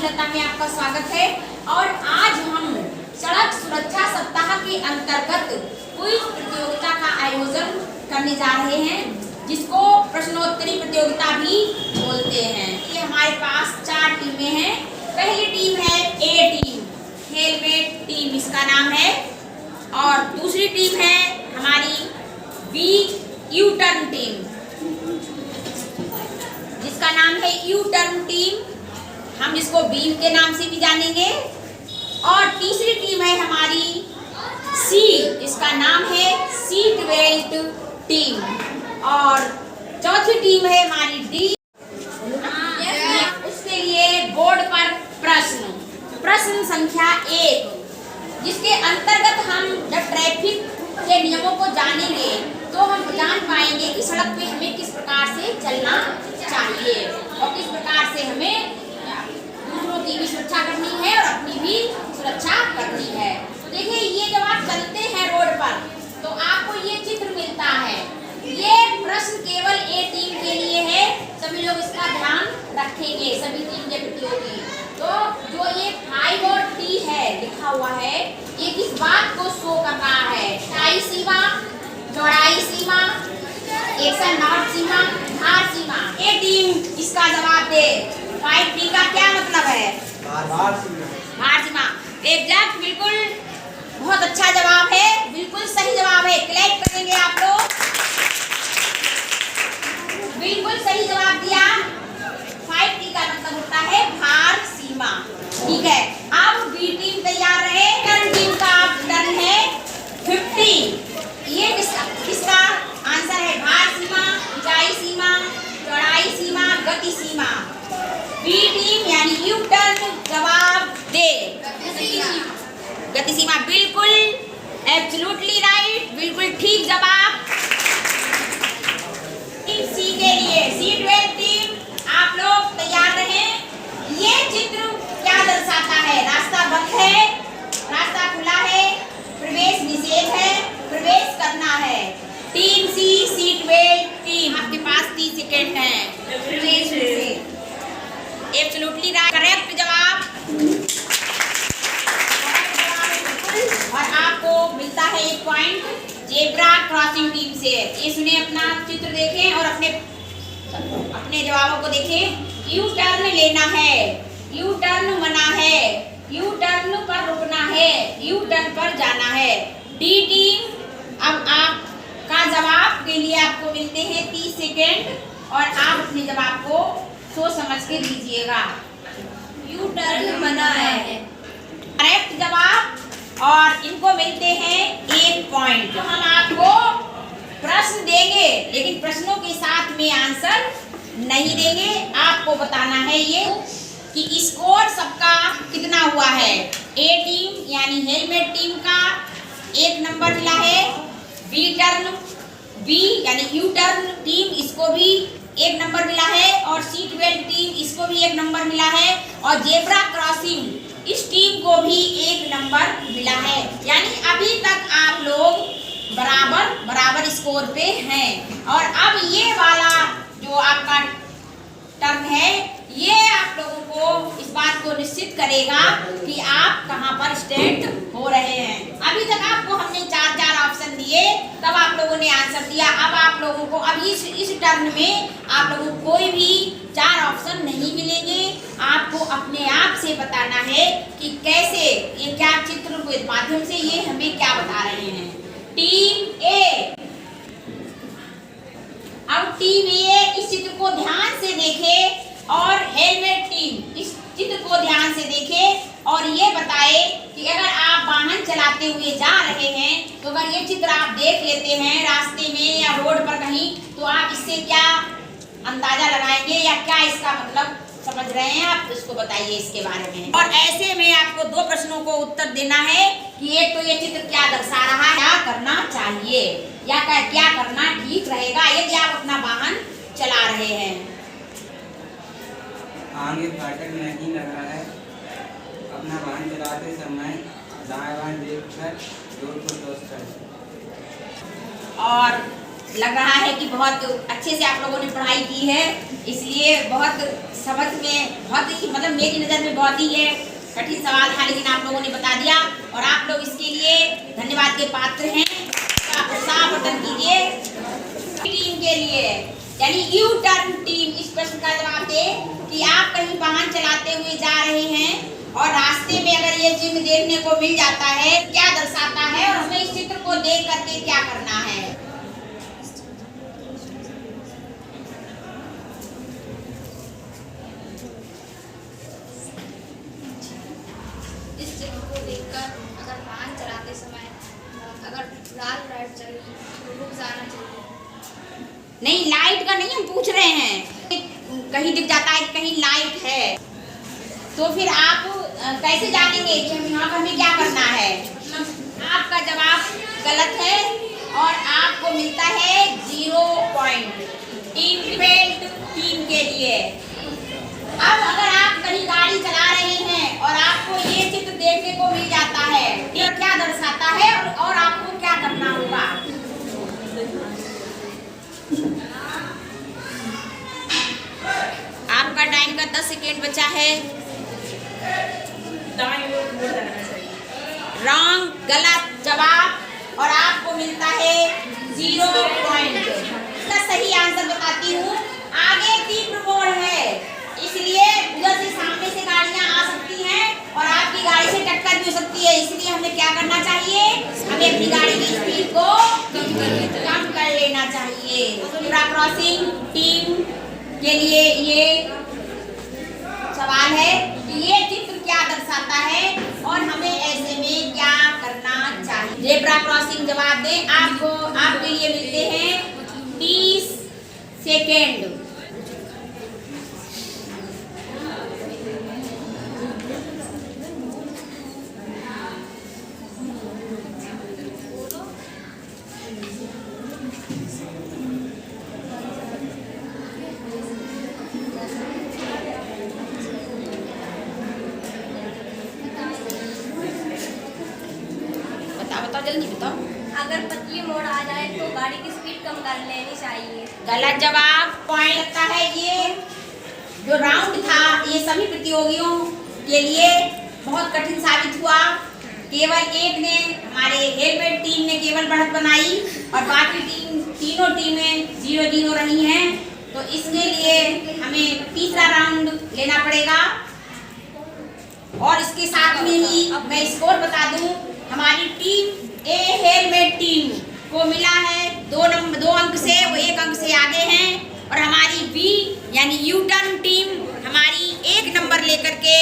साक्षरता में आपका स्वागत है। और आज हम सड़क सुरक्षा सप्ताह के अंतर्गत क्विज प्रतियोगिता का आयोजन करने जा रहे हैं, जिसको प्रश्नोत्तरी प्रतियोगिता भी बोलते हैं। ये हमारे पास 4 टीमें हैं। पहली टीम है ए टीम, हेलमेट टीम इसका नाम है। और दूसरी टीम है हमारी बी यू टर्न टीम, जिसका नाम है यू टर्न टीम, हम इसको बीम के नाम से भी जानेंगे। और तीसरी टीम है हमारी सी, इसका नाम है सीट बेल्ट टीम। और चौथी टीम है हमारी डी। उसके लिए बोर्ड पर प्रश्न संख्या 1, जिसके अंतर्गत हम जब ट्रैफिक के नियमों को जानेंगे तो हम जान पाएंगे कि सड़क पे हमें किस प्रकार से चलना चाहिए और किस प्रकार से हमें दूसरों की भी सुरक्षा करनी है और अपनी भी सुरक्षा करनी है। तो देखिए, ये जब आप चलते हैं रोड पर तो आपको ये चित्र मिलता है। ये प्रश्न केवल ए टीम के लिए है, सभी लोग इसका ध्यान रखेंगे, सभी टीम के प्रतियोगी। तो जो ये 5 और टी है लिखा हुआ है, ये किस बात को शो कर रहा है? ऊंचाई सीमा, चौड़ाई सीमा, 108 सीमा, भार सीमा। ए टीम इसका जवाब दे। 5T का क्या मतलब है? भार सीमा। एग्जैक्ट, बिल्कुल बहुत अच्छा जवाब है, बिल्कुल सही जवाब है। क्लैप करेंगे आप लोग। बिल्कुल सही जवाब दिया। 5T का मतलब होता है भार सीमा। ठीक है, अब बी टीम तैयार रहे। टर्न टीम का टर्न है 50। ये किसका आंसर है? भार सीमा, ऊंचाई सीमा, चौड़ाई सीमा, गति सीमा। बी टीम यानी यू टर्न जवाब दे। गति सीमा, बिल्कुल एब्सोल्युटली राइट, बिल्कुल ठीक जवाब। टीम सी के लिए सीट बेल्ट टीम, आप लोग तैयार रहें। ये चित्र क्या दर्शाता है? रास्ता बंद है, रास्ता खुला है, प्रवेश निषेध है, प्रवेश करना है। टीम सी सीट बेल्ट टीम, आपके पास 30 सेकेंड है। प्रवेश निषेध, एब्सोल्युटली करेक्ट जवाब। और आपको मिलता है 1 पॉइंट जेब्रा क्रॉसिंग टीम से। इसने अपना चित्र देखें और अपने जवाबों को देखें। यू टर्न लेना है, यू टर्न मना है, यू टर्न पर रुकना है, यू टर्न पर जाना है। डी टीम, अब आपका जवाब के लिए आपको मिलते हैं 30 सेकेंड और आप अपने जवाब को सोच समझ के दीजिएगा। यू टर्न मना है करेक्ट जवाब, और इनको मिलते हैं 1 पॉइंट। तो हम आपको प्रश्न देंगे, लेकिन प्रश्नों के साथ में आंसर नहीं देंगे। आपको बताना है ये कि स्कोर सबका कितना हुआ है। ए टीम यानी हेलमेट टीम का 1 नंबर मिला है। बी टर्न, बी यानी यू टर्न टीम, इसको भी 1 नंबर मिला है। और सीट बेल्ट टीम, इसको भी 1 नंबर मिला है। और जेब्रा क्रॉसिंग, इस टीम को भी 1 नंबर मिला है। यानी अभी तक आप लोग बराबर स्कोर पे हैं। और अब ये वाला जो आपका टर्न है, ये आप लोगों को इस बात को निश्चित करेगा कि आप कहां पर स्टैंड हो रहे हैं। अभी तक आपको हमने 4 ऑप्शन दिए, तब आप लोगों ने आंसर दिया। अब आप लोगों को अब इस टर्न में आप लोगों को कोई भी 4 ऑप्शन नहीं मिलेंगे। आपको अपने आप से बताना है कि कैसे, ये क्या चित्र के माध्यम से ये हमें क्या बता रहे हैं। टीम ए, अब टीम ए इस चित्र को ध्यान से देखे और हेलमेट टीम इस चित्र को ध्यान से देखे और ये बताए कि अगर आप वाहन चलाते हुए जा रहे हैं तो अगर ये चित्र आप देख लेते हैं रास्ते में या रोड पर कहीं, तो आप इससे क्या अंदाजा लगाएंगे या क्या इसका मतलब समझ रहे हैं आप? इसको बताइए इसके बारे में। और ऐसे में आपको 2 प्रश्नों को उत्तर देना है कि एक तो ये चित्र क्या दर्शा रहा है, क्या करना चाहिए या क्या करना ठीक रहेगा यदि आप अपना वाहन चला रहे हैं। आगे फाटक नहीं लगा है, अपना वाहन चलाते समय दाएं बाएं देखकर रोड को क्रॉस करें। और लग रहा है कि बहुत अच्छे से आप लोगों ने पढ़ाई की है, इसलिए बहुत समझ में बहुत ही मतलब मेरी नज़र में बहुत ही ये कठिन सवाल था, लेकिन आप लोगों ने बता दिया और आप लोग इसके लिए धन्यवाद के पात्र हैं। उत्साह बटन कीजिए टीम के लिए, यानी यू टर्न टीम इस प्रश्न का जवाब दे कि आप कहीं वाहन चलाते हुए जा रहे हैं और रास्ते में अगर ये चिन्ह देखने को मिल जाता है, क्या दर्शाता है और हमें इस चित्र को देख करके क्या करना है। इस चित्र को देखकर अगर वाहन चलाते समय अगर लाल लाइट चल रही तो रुक जाना चाहिए। नहीं, लाइट का नहीं हम पूछ रहे हैं, कहीं दिख जाता है कि कहीं लाइट है, तो फिर आप कैसे जानेंगे कि हम यहाँ पर हमें क्या करना है। आपका जवाब गलत है और आपको मिलता है 0 पॉइंट टीम के लिए। अब अगर आप कहीं गाड़ी चला रहे हैं और आपको ये चित्र देखने को मिल जाता है, ये क्या दर्शाता है और आपको क्या करना होगा। आपका टाइम का 10 सेकेंड बचा है। रॉन्ग, गलत जवाब और आपको मिलता है 0 पॉइंट। इसका सही आंसर बताती हूँ। आगे तीव्र मोड़ है, इसलिए उधर से सामने से गाड़ियाँ आ सकती हैं और आपकी गाड़ी से टक्कर भी हो सकती है, इसलिए हमें क्या करना चाहिए, हमें अपनी गाड़ी की स्पीड को कम कर लेना चाहिए। ज़ेब्रा क्रॉसिंग टीम के लिए ये सवाल है कि ये चित्र क्या दर्शाता है और हमें ऐसे में क्या करना चाहिए। ज़ेब्रा क्रॉसिंग जवाब दें। आपको आपके लिए मिलते हैं 30 सेकेंड। बताओ जल्दी बताओ। अगर पतली मोड़ आ जाए तो गाड़ी की स्पीड कम कर लेनी चाहिए। गलत जवाब। पॉइंट लगता है। ये जो राउंड था ये सभी प्रतियोगियों के लिए बहुत कठिन साबित हुआ। केवल एक ने, हमारे हेलमेट टीम ने केवल बढ़त बनाई और बाकी तीनों टीमें 0-0 रही हैं। तो इसके लिए हमें तीसरा राउंड लेना पड़ेगा। और इसके साथ में ही मैं स्कोर बता दूं, हमारी टीम ए हेलमेट टीम को मिला है 2 अंक से, वो 1 अंक से आगे हैं। और हमारी बी यानी यू टर्न टीम हमारी 1 नंबर लेकर के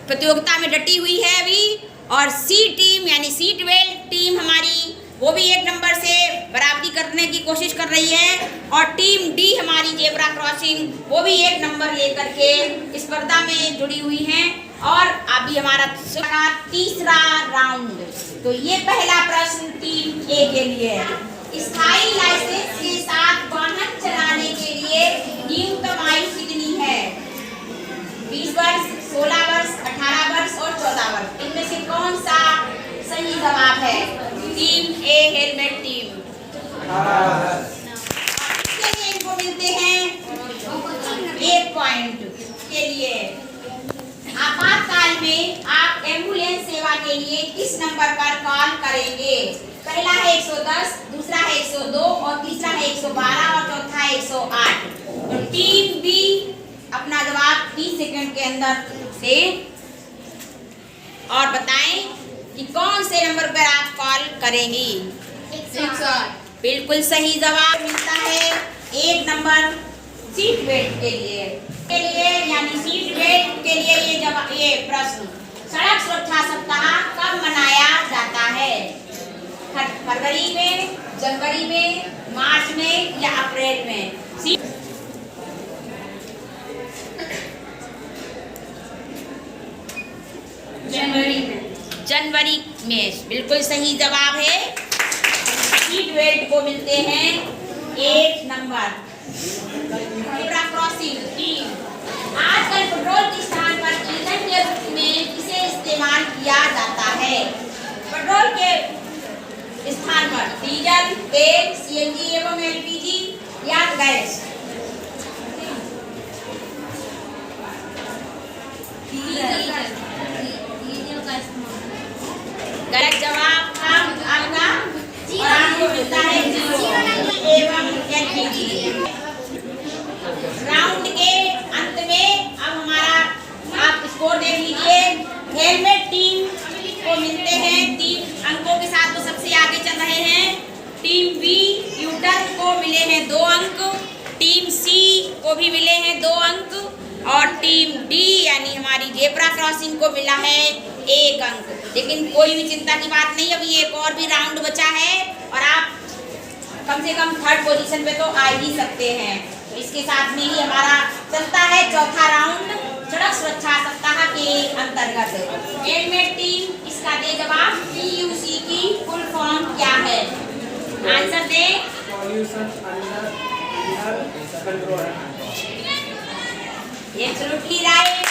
प्रतियोगिता में डटी हुई है अभी। और सी टीम यानी सीट बेल्ट टीम हमारी, वो भी 1 नंबर से बराबरी करने की कोशिश कर रही है। और टीम डी हमारी ज़ेब्रा क्रॉसिंग, वो भी 1 नंबर लेकर के स्पर्धा में जुड़ी हुई हैं। और अभी हमारा तीसरा राउंड। तो ये पहला प्रश्न टीम ए के लिए है। स्थायी लाइसेंस के साथ वाहन चलाने के लिए न्यूनतम आयु कितनी है? 20 वर्ष, 16 वर्ष, 18 वर्ष और 14 वर्ष। इनमें से कौन सा सही जवाब है? टीम ए हेलमेट टीम। इसके लिए इनको मिलते हैं 1 पॉइंट के लिए। आपातकाल में आप एम्बुलेंस सेवा के लिए किस नंबर पर कॉल करेंगे? पहला है 110, दूसरा है 102 और तीसरा है 112 और चौथा है 108। तो टीम बी अपना जवाब 30 सेकंड के अंदर दे और बताएं कि कौन से नंबर पर आप कॉल करेंगी। 108। बिल्कुल सही जवाब मिलता है 1 नंबर सीट बेल्ट के लिए यानी सीट बेल्ट के लिए ये प्रश्न। सड़क सुरक्षा सप्ताह कब मनाया जाता है? फरवरी में, जनवरी में, मार्च में या अप्रैल में? जनवरी में बिल्कुल सही जवाब है। सीट बेल्ट को मिलते हैं 1 नंबर। Zebra crossing team. आजकल पेट्रोल के स्थान पर ईंधन के रूप में किसे इस्तेमाल किया जाता है? पेट्रोल के स्थान पर डीजल, तेल, सीएनजी एवं एलपीजी या गैस। और टीम डी यानी हमारी जेब्रा क्रॉसिंग को मिला है 1 अंक। लेकिन कोई भी चिंता की बात नहीं, अभी एक और भी राउंड बचा है और आप कम से कम 3rd पोजीशन पे तो आ ही सकते हैं। तो इसके साथ में ही हमारा चलता है चौथा राउंड सड़क सुरक्षा सप्ताह के अंतर्गत। हेलमेट टीम इसका दे जवाब। PUC की फुल फॉर्म क्या है? आंसर दे। Pollution under control. Absolutely right,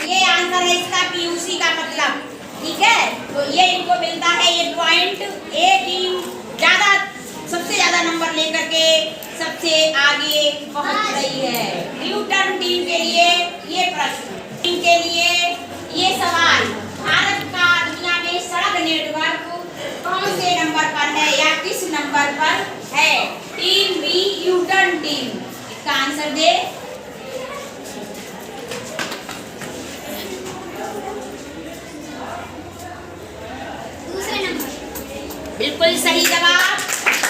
ये आंसर है इसका PUC का मतलब। ठीक है, तो ये इनको मिलता है ये पॉइंट। ए टीम ज्यादा सबसे ज्यादा नंबर लेकर के सबसे आगे पहुंच रही है। न्यूटन टीम के लिए ये प्रश्न, टीम के लिए ये सवाल, भारत का दुनिया में सड़क नेटवर्क कौन से नंबर पर है या किस नंबर पर है? टीम बी न्यूटन टीम, इसका आंसर दे। दूसरे नंबर। बिल्कुल सही जवाब,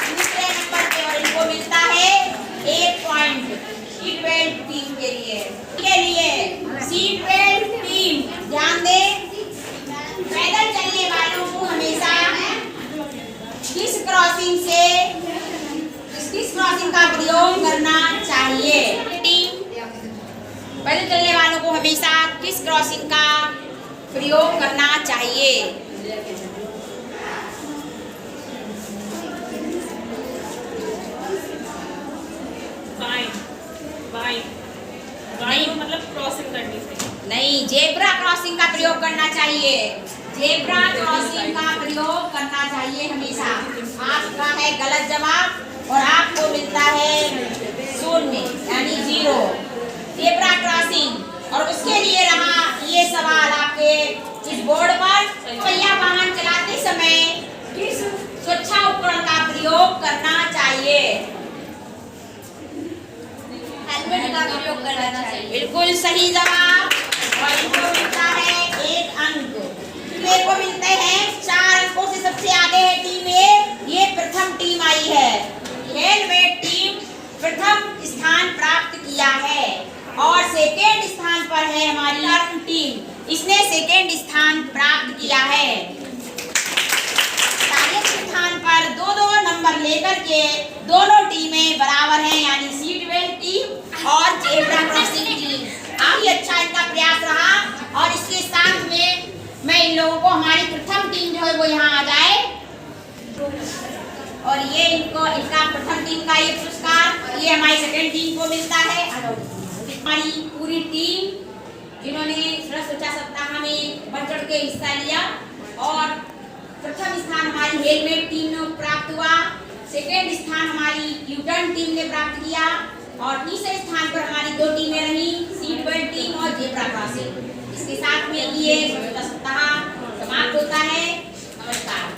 दूसरे नंबर पे, और इनको मिलता है 1 पॉइंट। सीट बेल्ट टीम के लिए सीट बेल्ट टीम ध्यान दें, पैदल चलने वालों को हमेशा किस क्रॉसिंग का प्रयोग करना चाहिए? टीम पैदल चलने वालों को हमेशा किस क्रॉसिंग का प्रयोग करना चाहिए? बाई मतलब क्रॉसिंग करनी चाहिए। नहीं, जेब्रा क्रॉसिंग का प्रयोग करना चाहिए। जेब्रा क्रॉसिंग का प्रयोग करना चाहिए हमेशा। आपका है गलत जवाब और आपको मिलता है 0 यानी 0। जेब्रा क्रॉसिंग, और उसके लिए रहा ये सवाल आपके इस बोर्ड पर, पहिया वाहन चलाते समय किस सुरक्षा उपकरण का प्रयोग करना चाहिए? हेलमेट का प्रयोग करना चाहिए। बिल्कुल सही जवाब, और इनको मिलता है 1 अंक। टीम को मिलते हैं 4 अंकों से सबसे आगे है टीम ए, ये प्रथम टीम आई है। हेलमेट टीम प्रथम स्थान प्राप्त किया है और सेकेंड स्थान पर है हमारी टर्न टीम, इसने सेकेंड स्थान प्राप्त किया है। स्थान पर 2-2 नंबर लेकर के दोनों टीमें बराबर हैं, यानी सीट बेल्ट टीम और जेब्रा क्रॉसिंग टीम। काफी अच्छा इनका प्रयास रहा, और इसके साथ में मैं इन लोगों को हमारी प्रथम टीम जो है वो यहाँ आ जाए, और ये इनका प्रथम टीम का ये पुरस्कार ये हमारी सेकेंड टीम को मिलता है। हमारी पूरी टीम जिन्होंने सड़क सुरक्षा सप्ताह में बढ़ चढ़ के हिस्सा लिया, और प्रथम स्थान हमारी हेलमेट टीम ने प्राप्त हुआ, सेकेंड स्थान हमारी न्यूटन टीम ने प्राप्त किया, और तीसरे स्थान पर हमारी 2 टीमें रही, सीट बेल्ट टीम और जेब्रा क्रॉसिंग। इसके साथ में ये सप्ताह समाप्त होता है। नमस्कार।